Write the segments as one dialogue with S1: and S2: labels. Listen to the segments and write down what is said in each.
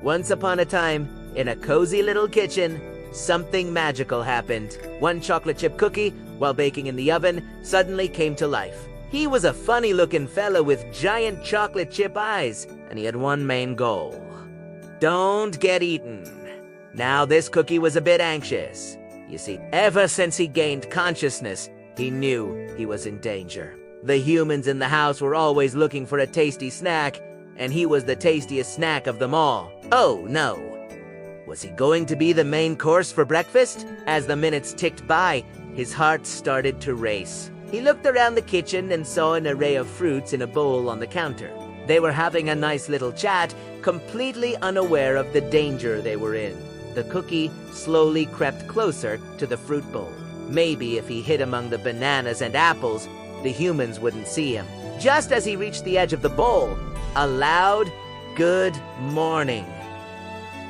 S1: Once upon a time, in a cozy little kitchen, something magical happened. One chocolate chip cookie, while baking in the oven, suddenly came to life. He was a funny-looking fella with giant chocolate chip eyes, and he had one main goal. Don't get eaten. Now this cookie was a bit anxious. You see, ever since he gained consciousness, he knew he was in danger. The humans in the house were always looking for a tasty snack, and he was the tastiest snack of them all. Oh no! Was he going to be the main course for breakfast? As the minutes ticked by, his heart started to race. He looked around the kitchen and saw an array of fruits in a bowl on the counter. They were having a nice little chat, completely unaware of the danger they were in. The cookie slowly crept closer to the fruit bowl. Maybe if he hid among the bananas and apples, the humans wouldn't see him. Just as he reached the edge of the bowl, a loud, "Good morning"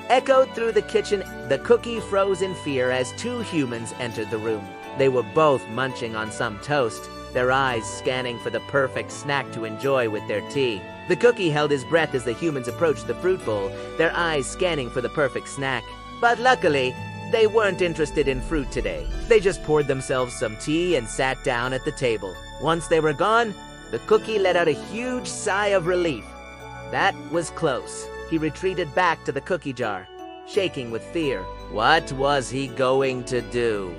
S1: echoed through the kitchen. The cookie froze in fear as two humans entered the room. They were both munching on some toast, their eyes scanning for the perfect snack to enjoy with their tea. The cookie held his breath as the humans approached the fruit bowl, their eyes scanning for the perfect snack. But luckily, they weren't interested in fruit today. They just poured themselves some tea and sat down at the table. Once they were gone, the cookie let out a huge sigh of relief. That was close. He retreated back to the cookie jar, shaking with fear. What was he going to do?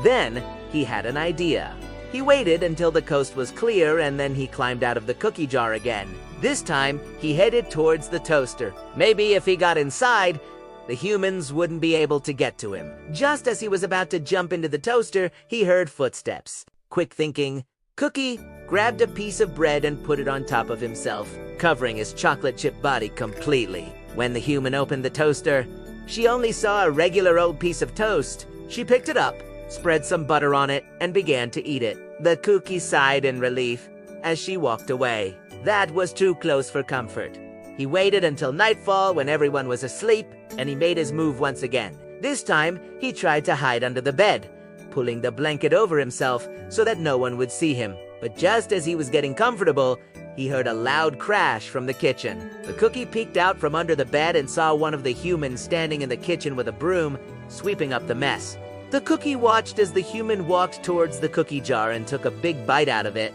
S1: Then he had an idea. He waited until the coast was clear, and then he climbed out of the cookie jar again. This time, he headed towards the toaster. Maybe if he got inside, the humans wouldn't be able to get to him. Just as he was about to jump into the toaster, he heard footsteps. Quick thinking, Cookie grabbed a piece of bread and put it on top of himself, covering his chocolate chip body completely. When the human opened the toaster, she only saw a regular old piece of toast. She picked it up, spread some butter on it, and began to eat it. The cookie sighed in relief as she walked away. That was too close for comfort. He waited until nightfall when everyone was asleep, and he made his move once again. This time, he tried to hide under the bed, pulling the blanket over himself so that no one would see him. But just as he was getting comfortable, he heard a loud crash from the kitchen. The cookie peeked out from under the bed and saw one of the humans standing in the kitchen with a broom, sweeping up the mess. The cookie watched as the human walked towards the cookie jar and took a big bite out of it,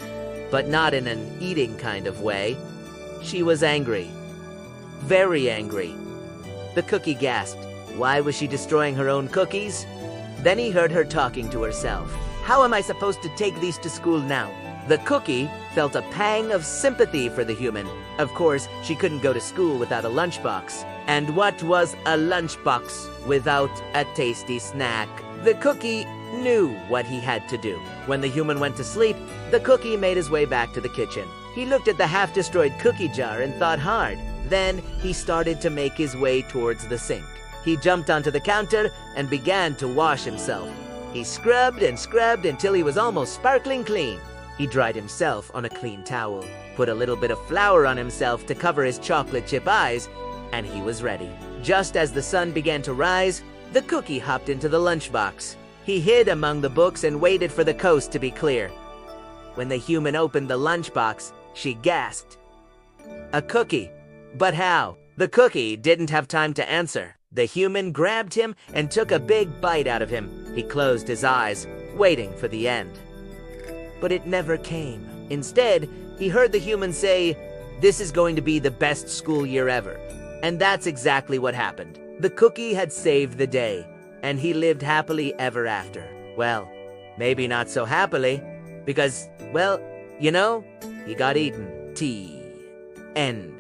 S1: but not in an eating kind of way. She was angry. Very angry. The cookie gasped. Why was she destroying her own cookies? Then he heard her talking to herself. How am I supposed to take these to school now? The cookie felt a pang of sympathy for the human. Of course, she couldn't go to school without a lunchbox. And what was a lunchbox without a tasty snack? The cookie knew what he had to do. When the human went to sleep, the cookie made his way back to the kitchen. He looked at the half-destroyed cookie jar and thought hard. Then he started to make his way towards the sink. He jumped onto the counter and began to wash himself. He scrubbed and scrubbed until he was almost sparkling clean. He dried himself on a clean towel, put a little bit of flour on himself to cover his chocolate chip eyes, and he was ready. Just as the sun began to rise, the cookie hopped into the lunchbox. He hid among the books and waited for the coast to be clear. When the human opened the lunchbox, she gasped. A cookie. But how? The cookie didn't have time to answer. The human grabbed him and took a big bite out of him. He closed his eyes, waiting for the end. But it never came. Instead, he heard the human say, "This is going to be the best school year ever." And that's exactly what happened. The cookie had saved the day, and he lived happily ever after. Well, maybe not so happily, because, well, he got eaten. End.